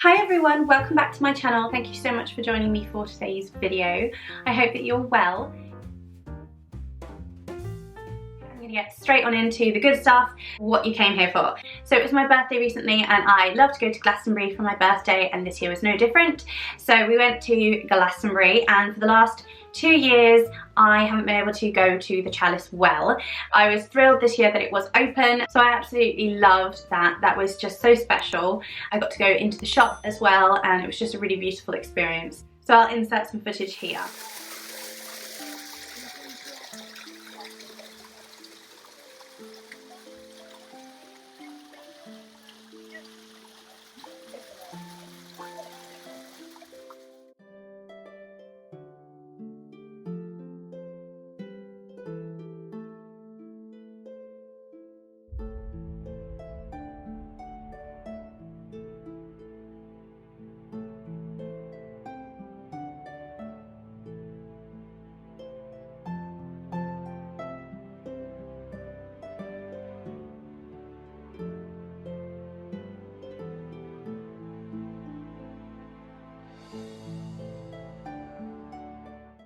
Hi everyone, welcome back to my channel. Thank you so much for joining me for today's video. I hope that you're well. I'm going to get straight on into the good stuff, what you came here for. So it was my birthday recently and I love to go to Glastonbury for my birthday, and this year was no different. So we went to Glastonbury, and for the last 2 years I haven't been able to go to the Chalice Well. I was thrilled this year that it was open, so I absolutely loved that. That was just so special. I got to go into the shop as well, and it was just a really beautiful experience. So I'll insert some footage here.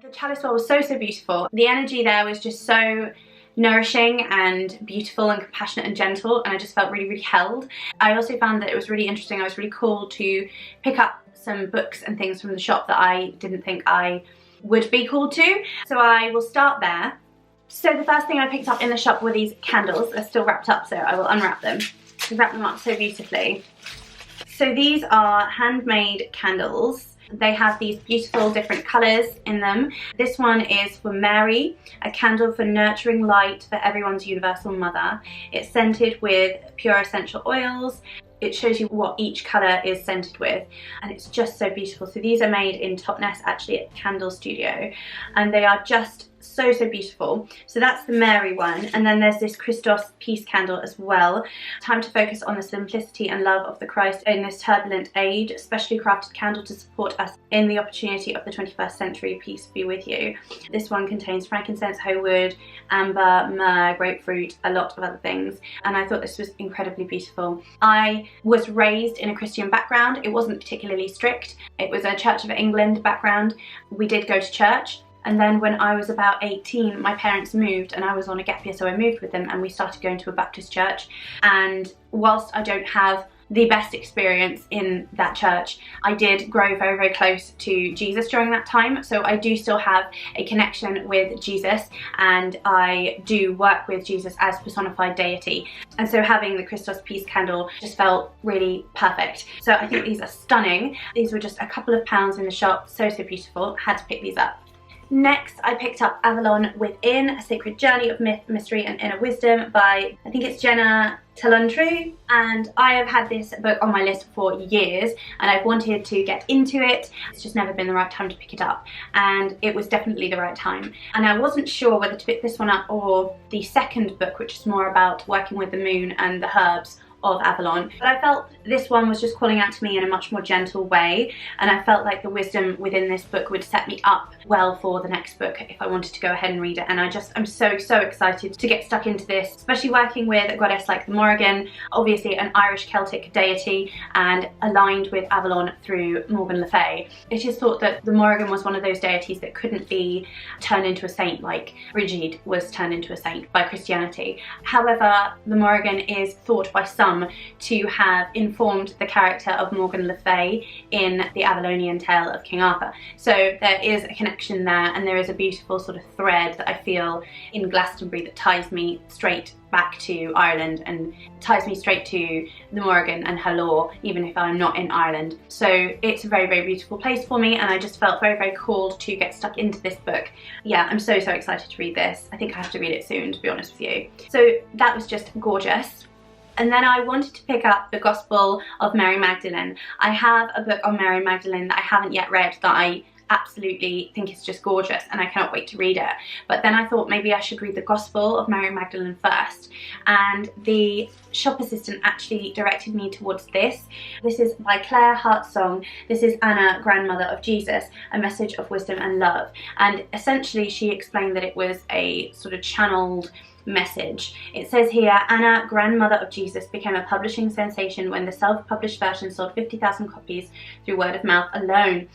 The Chalice Well was so beautiful. The energy there was just so nourishing and beautiful and compassionate and gentle, and I just felt really held. I also found that it was really interesting. I was really called to pick up some books and things from the shop that I didn't think I would be called to. So I will start there. So the first thing I picked up in the shop were these candles. They're still wrapped up, so I will unwrap them. I wrapped them up so beautifully. So these are handmade candles. They have these beautiful different colours in them. This one is for Mary, a candle for nurturing light for everyone's universal mother. It's scented with pure essential oils. It shows you what each colour is scented with, and it's just so beautiful. So these are made in Totnes, actually, at the Candle Studio, and they are just so beautiful. So that's the Mary one, and then there's this Christos peace candle as well. Time to focus on the simplicity and love of the Christ in this turbulent age. Specially crafted candle to support us in the opportunity of the 21st century. Peace be with you. This one contains frankincense, hoewood, amber, myrrh, grapefruit, a lot of other things, and I thought this was incredibly beautiful. I was raised in a Christian background. It wasn't particularly strict. It was a Church of England background. We did go to church. And then when I was about 18, my parents moved and I was on a gap year, so I moved with them and we started going to a Baptist church. And whilst I don't have the best experience in that church, I did grow very close to Jesus during that time. So I do still have a connection with Jesus, and I do work with Jesus as personified deity. And so having the Christos peace candle just felt really perfect. So I think these are stunning. These were just a couple of pounds in the shop. So beautiful. Had to pick these up. Next, I picked up Avalon Within, A Sacred Journey of Myth, Mystery and Inner Wisdom by, I think it's Jenna Taluntrue, and I have had this book on my list for years and I've wanted to get into it. It's just never been the right time to pick it up, and it was definitely the right time. And I wasn't sure whether to pick this one up or the second book, which is more about working with the moon and the herbs of Avalon, but I felt this one was just calling out to me in a much more gentle way, and I felt like the wisdom within this book would set me up well for the next book if I wanted to go ahead and read it. And I'm so excited to get stuck into this, especially working with a goddess like the Morrigan, obviously an Irish Celtic deity and aligned with Avalon through Morgan Le Fay. It is thought that the Morrigan was one of those deities that couldn't be turned into a saint like Brigid was turned into a saint by Christianity. However, the Morrigan is thought by some to have informed the character of Morgan Le Fay in the Avalonian tale of King Arthur. So there is a connection there, and there is a beautiful sort of thread that I feel in Glastonbury that ties me straight back to Ireland and ties me straight to the Morrigan and her lore, even if I'm not in Ireland. So it's a very beautiful place for me, and I just felt very called to get stuck into this book. Yeah, I'm so excited to read this. I think I have to read it soon, to be honest with you. So that was just gorgeous. And then I wanted to pick up the Gospel of Mary Magdalene. I have a book on Mary Magdalene that I haven't yet read that I absolutely think is just gorgeous, and I cannot wait to read it. But then I thought maybe I should read the Gospel of Mary Magdalene first, and the shop assistant actually directed me towards this. This is by Claire Hartsong. This is Anna, grandmother of Jesus, a message of wisdom and love. And essentially she explained that it was a sort of channeled message. It says here, Anna, grandmother of Jesus, became a publishing sensation when the self-published version sold 50,000 copies through word of mouth alone.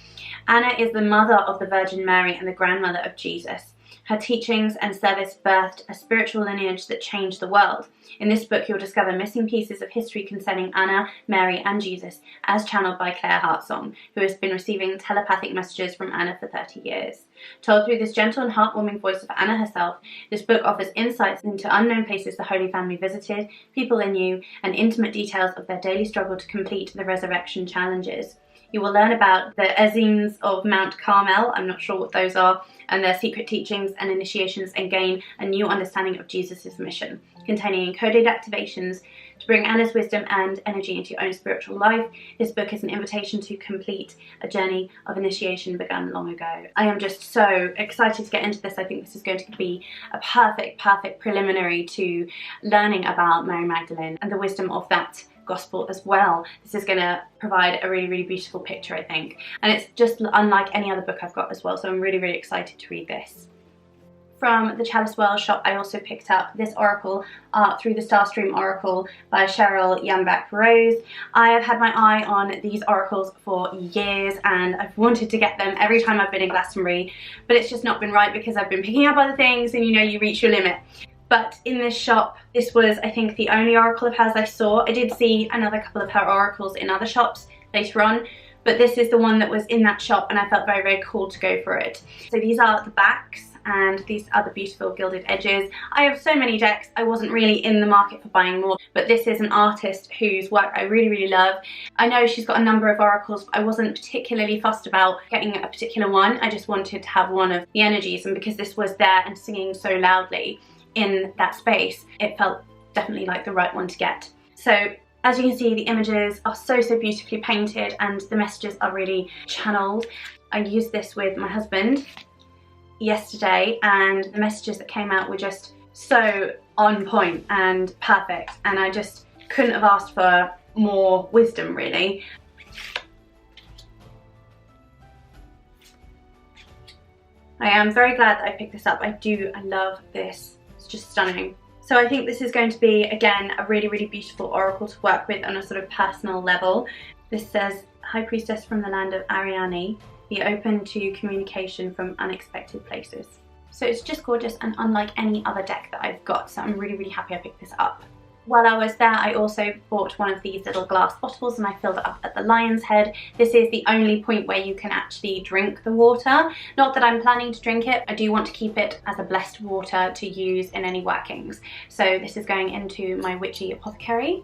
Anna is the mother of the Virgin Mary and the grandmother of Jesus. Her teachings and service birthed a spiritual lineage that changed the world. In this book, you'll discover missing pieces of history concerning Anna, Mary, and Jesus, as channeled by Claire Hartsong, who has been receiving telepathic messages from Anna for 30 years. Told through this gentle and heartwarming voice of Anna herself, this book offers insights into unknown places the Holy Family visited, people they knew, and intimate details of their daily struggle to complete the resurrection challenges. You will learn about the Essenes of Mount Carmel, I'm not sure what those are, and their secret teachings and initiations, and gain a new understanding of Jesus' mission, containing encoded activations to bring Anna's wisdom and energy into your own spiritual life. This book is an invitation to complete a journey of initiation begun long ago. I am just so excited to get into this. I think this is going to be a perfect preliminary to learning about Mary Magdalene and the wisdom of that gospel as well. This is going to provide a really beautiful picture, I think, and it's just unlike any other book I've got as well, so I'm really excited to read this. From the Chalice Well shop, I also picked up this oracle, Art Through the Starstream Oracle by Cheryl Yambach Rose. I have had my eye on these oracles for years and I've wanted to get them every time I've been in Glastonbury, but it's just not been right because I've been picking up other things and you know, you reach your limit. But in this shop, this was, I think, the only oracle of hers I saw. I did see another couple of her oracles in other shops later on, but this is the one that was in that shop and I felt very cool to go for it. So these are the backs and these are the beautiful gilded edges. I have so many decks, I wasn't really in the market for buying more, but this is an artist whose work I really love. I know she's got a number of oracles, but I wasn't particularly fussed about getting a particular one. I just wanted to have one of the energies, and because this was there and singing so loudly in that space, it felt definitely like the right one to get. So as you can see, the images are so beautifully painted and the messages are really channeled. I used this with my husband yesterday and the messages that came out were just so on point and perfect, and I just couldn't have asked for more wisdom really. I am very glad that I picked this up. I love this. It's just stunning. So I think this is going to be, again, a really beautiful oracle to work with on a sort of personal level. This says, High Priestess from the land of Ariane, be open to communication from unexpected places. So it's just gorgeous and unlike any other deck that I've got, so I'm really happy I picked this up. While I was there, I also bought one of these little glass bottles and I filled it up at the Lion's Head. This is the only point where you can actually drink the water. Not that I'm planning to drink it, I do want to keep it as a blessed water to use in any workings. So this is going into my witchy apothecary.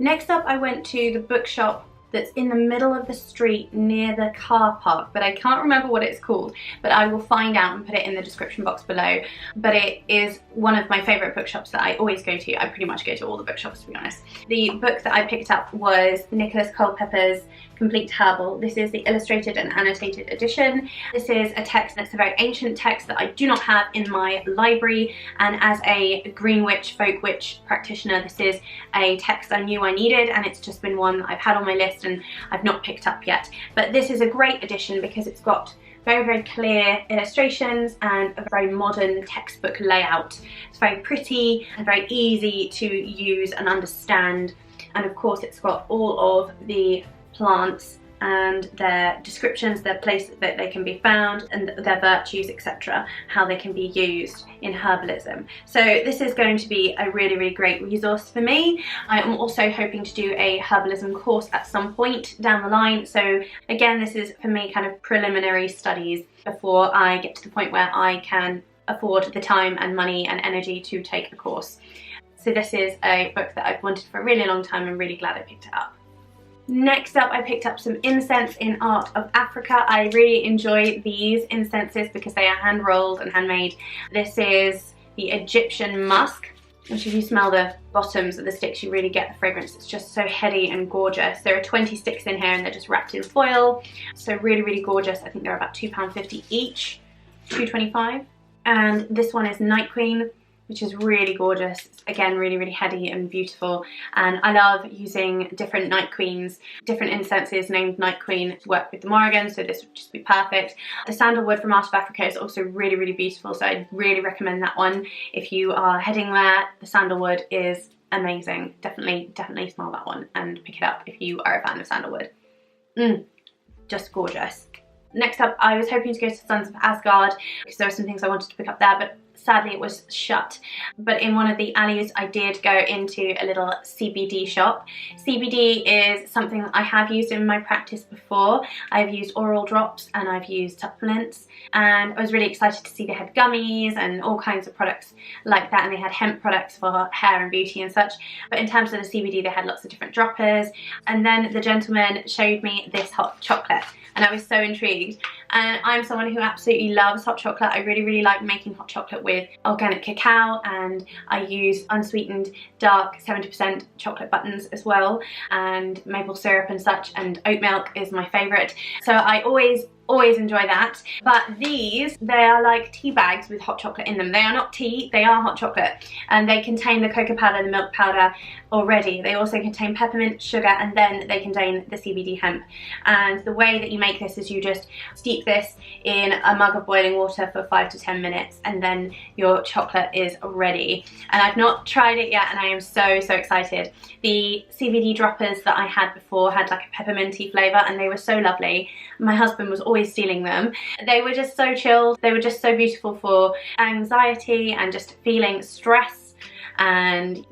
Next up, I went to the bookshop that's in the middle of the street near the car park, but I can't remember what it's called, but I will find out and put it in the description box below. But it is one of my favourite bookshops that I always go to. I pretty much go to all the bookshops, to be honest. The book that I picked up was Nicholas Culpepper's Complete Herbal. This is the illustrated and annotated edition. This is a text that's a very ancient text that I do not have in my library, and as a green witch, folk witch practitioner, this is a text I knew I needed, and it's just been one that I've had on my list and I've not picked up yet. But this is a great edition because it's got very clear illustrations and a very modern textbook layout. It's very pretty and very easy to use and understand, and of course it's got all of the plants and their descriptions, their place that they can be found, and their virtues, etc., how they can be used in herbalism. So this is going to be a really great resource for me. I am also hoping to do a herbalism course at some point down the line, so again, this is for me kind of preliminary studies before I get to the point where I can afford the time and money and energy to take the course. So this is a book that I've wanted for a really long time. I'm really glad I picked it up. Next up, I picked up some incense in Art of Africa. I really enjoy these incenses because they are hand rolled and handmade. This is the Egyptian musk, which if you smell the bottoms of the sticks, you really get the fragrance. It's just so heady and gorgeous. There are 20 sticks in here and they're just wrapped in foil. So really gorgeous. I think they're about £2.50 each, £2.25. And this one is Night Queen. which is really gorgeous. It's, again, really, really heady and beautiful. And I love using different Night Queens, different incenses named Night Queen to work with the Morrigan, so this would just be perfect. The sandalwood from Art of Africa is also really, really beautiful, so I'd really recommend that one. If you are heading there, the sandalwood is amazing. Definitely, definitely smell that one and pick it up if you are a fan of sandalwood. Just gorgeous. Next up, I was hoping to go to Sons of Asgard because there were some things I wanted to pick up there, but sadly it was shut. But in one of the alleys I did go into a little CBD shop. CBD is something that I have used in my practice before. I've used oral drops and I've used supplements, and I was really excited to see they had gummies and all kinds of products like that, and they had hemp products for hair and beauty and such. But in terms of the CBD, they had lots of different droppers. And then the gentleman showed me this hot chocolate, and I was so intrigued. And I'm someone who absolutely loves hot chocolate. I really, really like making hot chocolate with organic cacao, and I use unsweetened dark 70% chocolate buttons as well, and maple syrup and such, and oat milk is my favourite. So I always enjoy that. But these, they are like tea bags with hot chocolate in them. They are not tea, they are hot chocolate, and they contain the cocoa powder, the milk powder already. They also contain peppermint, sugar, and then they contain the CBD hemp. And the way that you make this is you just steep this in a mug of boiling water for 5 to 10 minutes, and then your chocolate is ready. And I've not tried it yet, and I am so excited. The CBD droppers that I had before had like a pepperminty flavour, and they were so lovely. My husband was always stealing them. They were just so chilled. They were just so beautiful for anxiety and just feeling stress and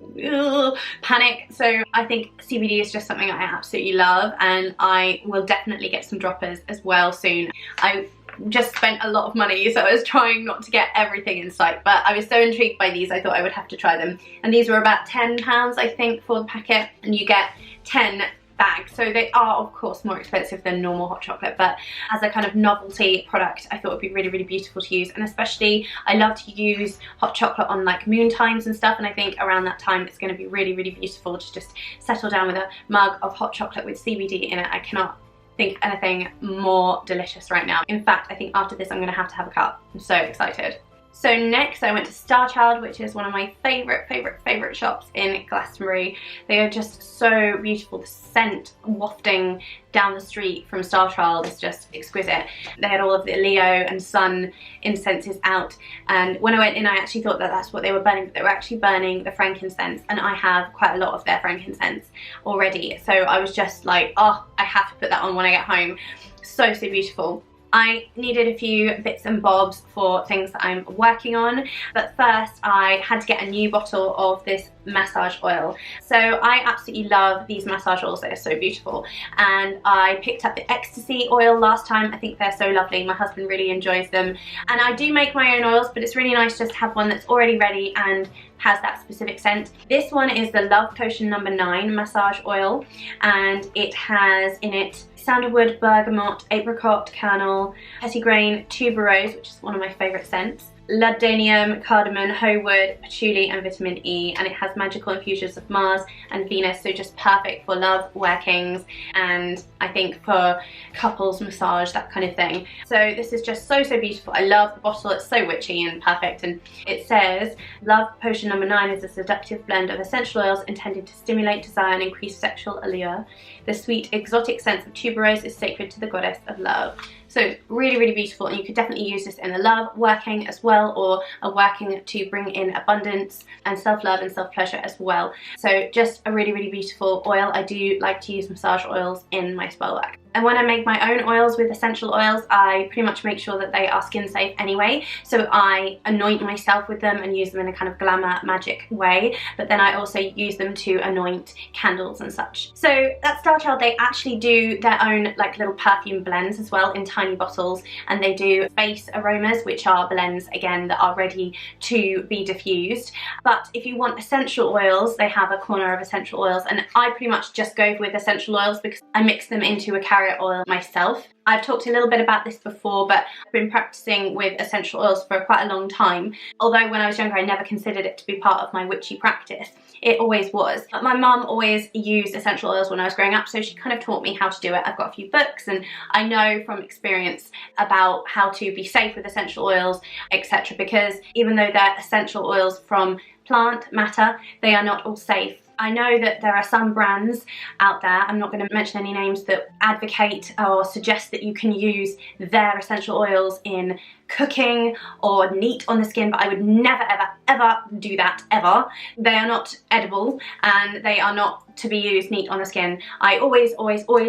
panic. So I think CBD is just something I absolutely love, and I will definitely get some droppers as well soon. I just spent a lot of money, so I was trying not to get everything in sight, but I was so intrigued by these I thought I would have to try them. And these were about £10 I think for the packet, and you get 10 bags, so they are of course more expensive than normal hot chocolate, but as a kind of novelty product I thought it would be really, really beautiful to use. And especially I love to use hot chocolate on like moon times and stuff, and I think around that time it's going to be really, really beautiful to just settle down with a mug of hot chocolate with CBD in it. I cannot think of anything more delicious right now. In fact, I think after this I'm going to have a cup. I'm so excited. So next I went to Starchild, which is one of my favourite shops in Glastonbury. They are just so beautiful. The scent wafting down the street from Starchild is just exquisite. They had all of the Leo and Sun incenses out, and when I went in I actually thought that that's what they were burning, but they were actually burning the frankincense, and I have quite a lot of their frankincense already. So I was just like, oh, I have to put that on when I get home. So beautiful. I needed a few bits and bobs for things that I'm working on, but first I had to get a new bottle of this massage oil. So I absolutely love these massage oils, they're so beautiful, and I picked up the ecstasy oil last time. I think they're so lovely, my husband really enjoys them, and I do make my own oils, but it's really nice just to have one that's already ready and has that specific scent. This one is the Love Potion No. 9 massage oil, and it has in it sandalwood, bergamot, apricot kernel, petitgrain, tuberose, which is one of my favourite scents, Ladanium, cardamom, hoewood, patchouli and vitamin E, and it has magical infusions of Mars and Venus, so just perfect for love workings and I think for couples massage, that kind of thing. So this is just so beautiful. I love the bottle, it's so witchy and perfect, and it says Love Potion No. 9 is a seductive blend of essential oils intended to stimulate desire and increase sexual allure. The sweet exotic scent of tuberose is sacred to the goddess of love. So really beautiful, and you could definitely use this in a love working as well, or a working to bring in abundance and self-love and self-pleasure as well. So just a really beautiful oil. I do like to use massage oils in my spell work. And when I make my own oils with essential oils, I pretty much make sure that they are skin safe anyway. So I anoint myself with them and use them in a kind of glamour magic way. But then I also use them to anoint candles and such. So at Starchild, they actually do their own like little perfume blends as well in tiny bottles. And they do base aromas, which are blends again that are ready to be diffused. But if you want essential oils, they have a corner of essential oils. And I pretty much just go with essential oils because I mix them into a carrier carrier oil myself. I've talked a little bit about this before, but I've been practicing with essential oils for quite a long time. Although when I was younger I never considered it to be part of my witchy practice. It always was. But my mum always used essential oils when I was growing up, so she kind of taught me how to do it. I've got a few books and I know from experience about how to be safe with essential oils, etc. Because even though they're essential oils from plant matter, they are not all safe. I know that there are some brands out there, I'm not going to mention any names, that advocate or suggest that you can use their essential oils in cooking or neat on the skin, but I would never ever ever do that, ever. They are not edible and they are not to be used neat on the skin. I always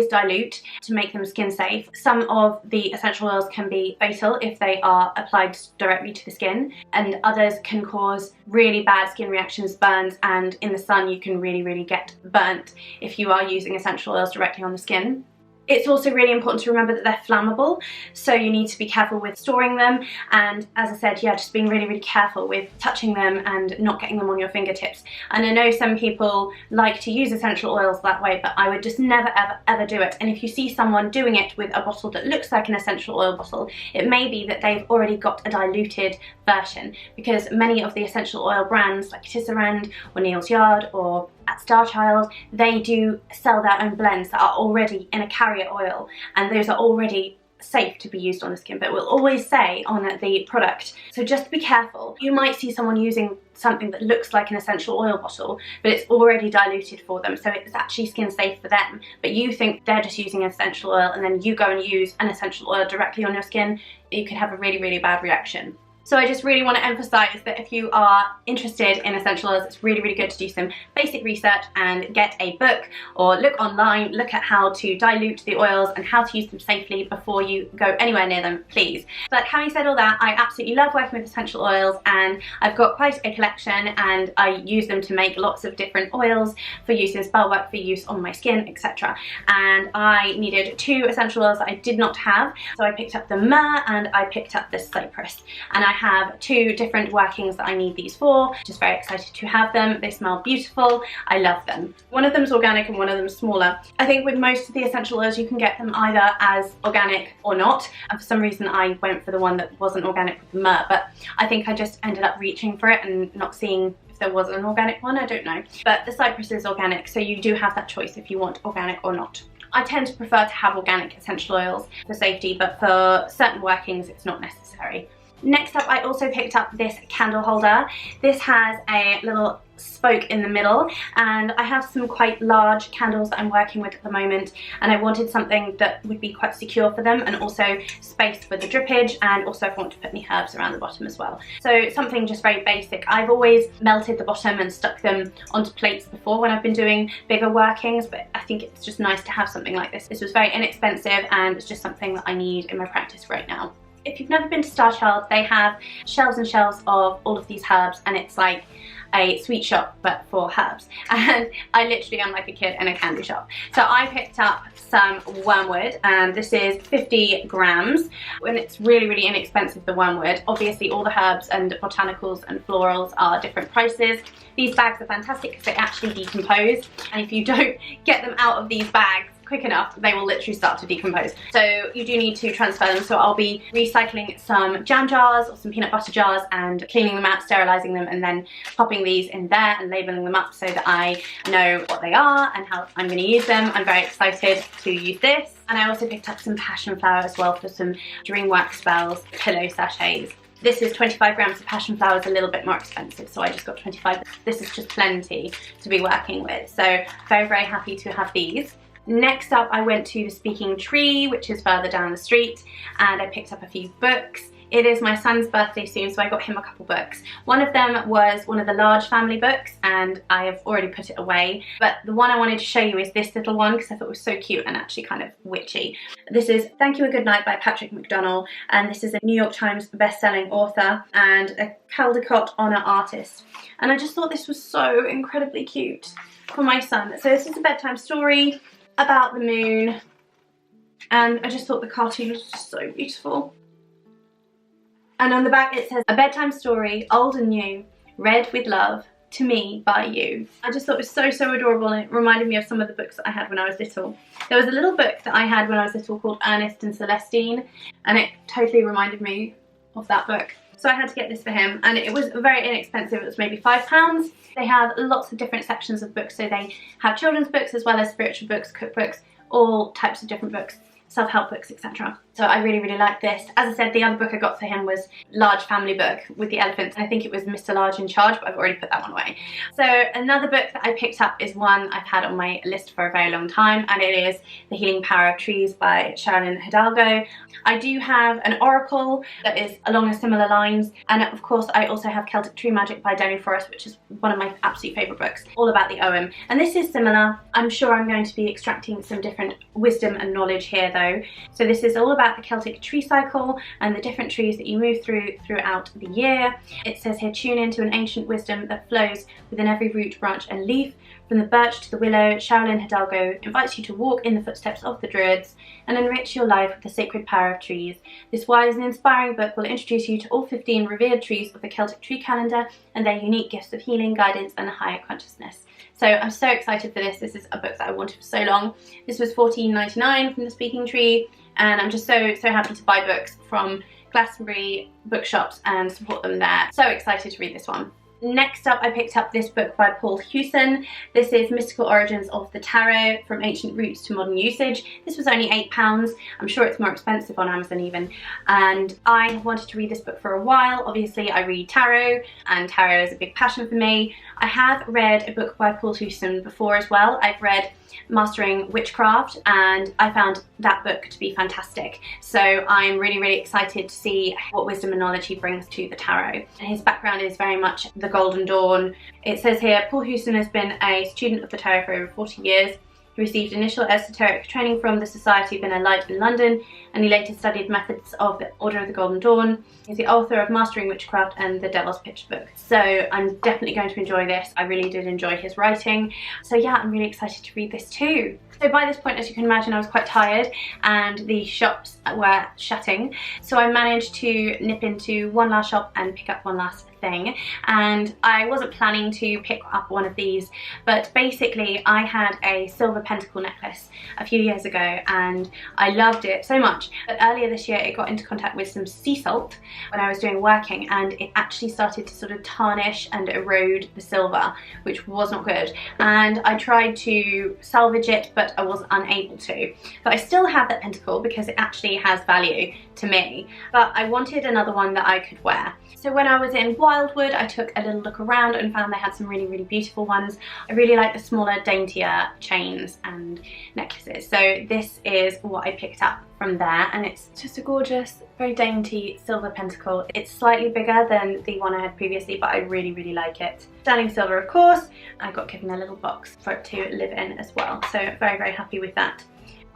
dilute to make them skin safe. Some of the essential oils can be fatal if they are applied directly to the skin, and others can cause really bad skin reactions, burns, and in the sun you can really get burnt if you are using essential oils directly on the skin. It's also really important to remember that they're flammable, so you need to be careful with storing them, and as I said, yeah, just being really careful with touching them and not getting them on your fingertips. And I know some people like to use essential oils that way, but I would just never ever do it. And if you see someone doing it with a bottle that looks like an essential oil bottle, it may be that they've already got a diluted version, because many of the essential oil brands like Tisserand or Neal's Yard or at Starchild, they do sell their own blends that are already in a carrier oil, and those are already safe to be used on the skin, but will always say on the product. So just be careful. You might see someone using something that looks like an essential oil bottle, but it's already diluted for them, so it's actually skin safe for them, but you think they're just using essential oil, and then you go and use an essential oil directly on your skin, you could have a really bad reaction. So I just really want to emphasize that if you are interested in essential oils, it's really good to do some basic research and get a book or look online, look at how to dilute the oils and how to use them safely before you go anywhere near them, please. But having said all that, I absolutely love working with essential oils, and I've got quite a collection, and I use them to make lots of different oils for use in spell work, for use on my skin, etc. And I needed 2 essential oils that I did not have, so I picked up the myrrh and I picked up the cypress, and I have 2 different workings that I need these for. Just very excited to have them. They smell beautiful. I love them. One of them is organic and one of them is smaller. I think with most of the essential oils you can get them either as organic or not, and for some reason I went for the one that wasn't organic with the myrrh, but I think I just ended up reaching for it and not seeing if there was an organic one, I don't know. But the cypress is organic, so you do have that choice if you want organic or not. I tend to prefer to have organic essential oils for safety, but for certain workings it's not necessary. Next up, I also picked up this candle holder. This has a little spoke in the middle, and I have some quite large candles that I'm working with at the moment, and I wanted something that would be quite secure for them, and also space for the drippage, and also if I want to put any herbs around the bottom as well. So something just very basic. I've always melted the bottom and stuck them onto plates before when I've been doing bigger workings, but I think it's just nice to have something like this. This was very inexpensive, and it's just something that I need in my practice right now. If you've never been to Starchild, they have shelves and shelves of all of these herbs, and it's like a sweet shop but for herbs, and I literally am like a kid in a candy shop. So I picked up some wormwood, and this is 50 grams, and it's really inexpensive, the wormwood. Obviously all the herbs and botanicals and florals are different prices. These bags are fantastic because they actually decompose, and if you don't get them out of these bags quick enough, they will literally start to decompose. So you do need to transfer them. So I'll be recycling some jam jars or some peanut butter jars and cleaning them out, sterilizing them, and then popping these in there and labeling them up so that I know what they are and how I'm going to use them. I'm very excited to use this. And I also picked up some passion flower as well for some dream work spells, pillow sachets. This is 25 grams of passion flower, is a little bit more expensive, so I just got 25. This is just plenty to be working with. So very happy to have these. Next up, I went to the Speaking Tree, which is further down the street, and I picked up a few books. It is my son's birthday soon, so I got him a couple books. One of them was one of the large family books, and I have already put it away. But the one I wanted to show you is this little one, because I thought it was so cute and actually kind of witchy. This is Thank You and Good Night by Patrick McDonnell, and this is a New York Times best-selling author and a Caldecott Honor artist. And I just thought this was so incredibly cute for my son. So this is a bedtime story about the moon, and I just thought the cartoon was just so beautiful. And on the back it says, a bedtime story, old and new, read with love to me by you. I just thought it was so adorable, and it reminded me of some of the books that I had when I was little. There was a little book that I had when I was little called Ernest and Celestine, and it totally reminded me of that book. So I had to get this for him, and it was very inexpensive. It was maybe £5. They have lots of different sections of books, so they have children's books as well as spiritual books, cookbooks, all types of different books, self-help books, etc. So I really like this. As I said, the other book I got for him was Large Family Book with the elephants. I think it was Mr. Large in Charge, but I've already put that one away. So another book that I picked up is one I've had on my list for a very long time, and it is The Healing Power of Trees by Sherilyn Hidalgo. I do have an oracle that is along a similar lines, and of course I also have Celtic Tree Magic by Demi Forrest, which is one of my absolute favourite books, all about the Ogham. And this is similar. I'm sure I'm going to be extracting some different wisdom and knowledge here though. So this is all about the Celtic tree cycle and the different trees that you move throughout the year. It says here, tune into an ancient wisdom that flows within every root, branch and leaf. From the birch to the willow, Sherilyn Hidalgo invites you to walk in the footsteps of the Druids and enrich your life with the sacred power of trees. This wise and inspiring book will introduce you to all 15 revered trees of the Celtic tree calendar and their unique gifts of healing, guidance and higher consciousness. So I'm so excited for this. This is a book that I wanted for so long. This was $14.99 from the Speaking Tree, and I'm just so happy to buy books from Glastonbury bookshops and support them there. So excited to read this one. Next up, I picked up this book by Paul Hewson. This is Mystical Origins of the Tarot, From Ancient Roots to Modern Usage. This was only £8. I'm sure it's more expensive on Amazon even. And I wanted to read this book for a while. Obviously, I read tarot, and tarot is a big passion for me. I have read a book by Paul Hewson before as well. I've read Mastering Witchcraft, and I found that book to be fantastic. So I'm really excited to see what wisdom and knowledge he brings to the tarot. His background is very much the Golden Dawn. It says here, Paul Hewson has been a student of the tarot for over 40 years. He received initial esoteric training from the Society of Inner Light in London, and he later studied methods of the Order of the Golden Dawn. He's the author of Mastering Witchcraft and the Devil's Pitch book. So I'm definitely going to enjoy this. I really did enjoy his writing. So yeah, I'm really excited to read this too. So by this point, as you can imagine, I was quite tired and the shops were shutting. So I managed to nip into one last shop and pick up one last thing. And I wasn't planning to pick up one of these, but basically I had a silver pentacle necklace a few years ago and I loved it so much. But earlier this year it got into contact with some sea salt when I was doing working, and it actually started to sort of tarnish and erode the silver, which was not good. And I tried to salvage it, but I was unable to. But I still have that pentacle because it actually has value to me. But I wanted another one that I could wear. So when I was in Wildwood, I took a little look around and found they had some really beautiful ones. I really like the smaller, daintier chains and necklaces. So this is what I picked up from there, and it's just a gorgeous, very dainty silver pentacle. It's slightly bigger than the one I had previously, but I really like it. Sterling silver, of course. I got given a little box for it to live in as well. So very happy with that.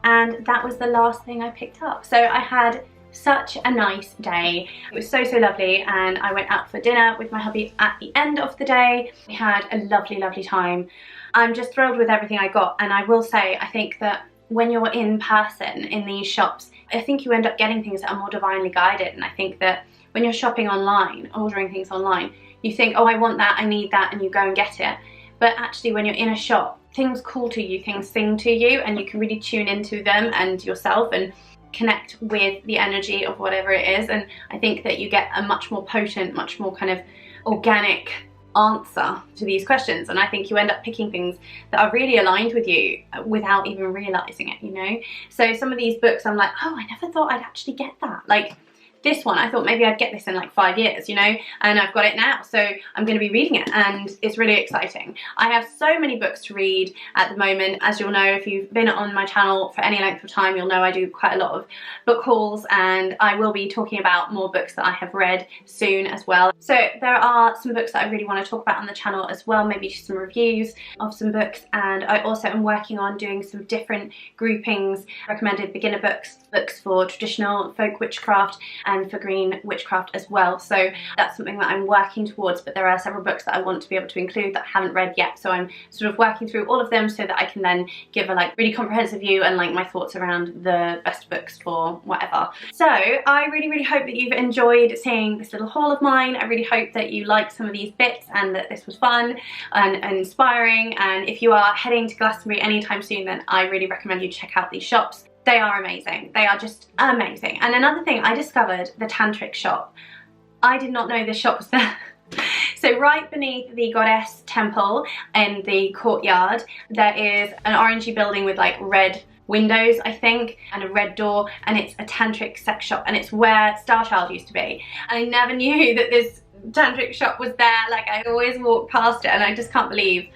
And that was the last thing I picked up. So I had such a nice day. It was so lovely, and I went out for dinner with my hubby at the end of the day. We had a lovely time. I'm just thrilled with everything I got, and I will say I think that when you're in person in these shops, I think you end up getting things that are more divinely guided. And I think that when you're shopping online, ordering things online, you think, oh, I want that, I need that, and you go and get it. But actually when you're in a shop, things call to you, things sing to you, and you can really tune into them and yourself and connect with the energy of whatever it is. And I think that you get a much more potent, much more kind of organic answer to these questions, and I think you end up picking things that are really aligned with you without even realizing it, you know. So some of these books I'm like, oh, I never thought I'd actually get that. Like this one, I thought maybe I'd get this in like 5 years, you know, and I've got it now. So I'm going to be reading it, and it's really exciting. I have so many books to read at the moment. As you'll know, if you've been on my channel for any length of time, you'll know I do quite a lot of book hauls, and I will be talking about more books that I have read soon as well. So there are some books that I really want to talk about on the channel as well, maybe just some reviews of some books. And I also am working on doing some different groupings, recommended beginner books, books for traditional folk witchcraft, and for green witchcraft as well. So that's something that I'm working towards, but there are several books that I want to be able to include that I haven't read yet. So I'm sort of working through all of them so that I can then give a like really comprehensive view and like my thoughts around the best books for whatever. So I really hope that you've enjoyed seeing this little haul of mine. I really hope that you liked some of these bits and that this was fun and inspiring. And if you are heading to Glastonbury anytime soon, then I really recommend you check out these shops. They are amazing. They are just amazing. And another thing, I discovered the tantric shop. I did not know this shop was there. So right beneath the goddess temple in the courtyard, there is an orangey building with like red windows, I think, and a red door, and it's a tantric sex shop, and it's where Starchild used to be. And I never knew that this tantric shop was there. Like, I always walk past it and I just can't believe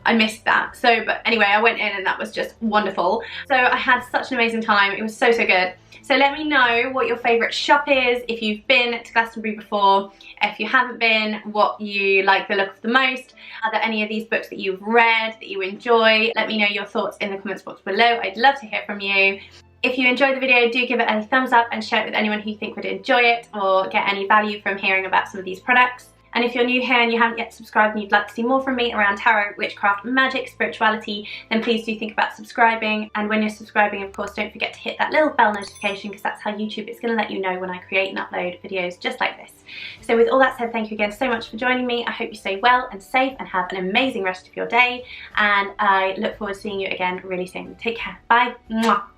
I missed that. So, but anyway, I went in and that was just wonderful. So I had such an amazing time. It was so good. So let me know what your favourite shop is, if you've been to Glastonbury before. If you haven't been, what you like the look of the most. Are there any of these books that you've read that you enjoy? Let me know your thoughts in the comments box below. I'd love to hear from you. If you enjoyed the video, do give it a thumbs up and share it with anyone who you think would enjoy it or get any value from hearing about some of these products. And if you're new here and you haven't yet subscribed and you'd like to see more from me around tarot, witchcraft, magic, spirituality, then please do think about subscribing. And when you're subscribing, of course, don't forget to hit that little bell notification, because that's how YouTube is going to let you know when I create and upload videos just like this. So with all that said, thank you again so much for joining me. I hope you stay well and safe and have an amazing rest of your day. And I look forward to seeing you again really soon. Take care. Bye. Mwah.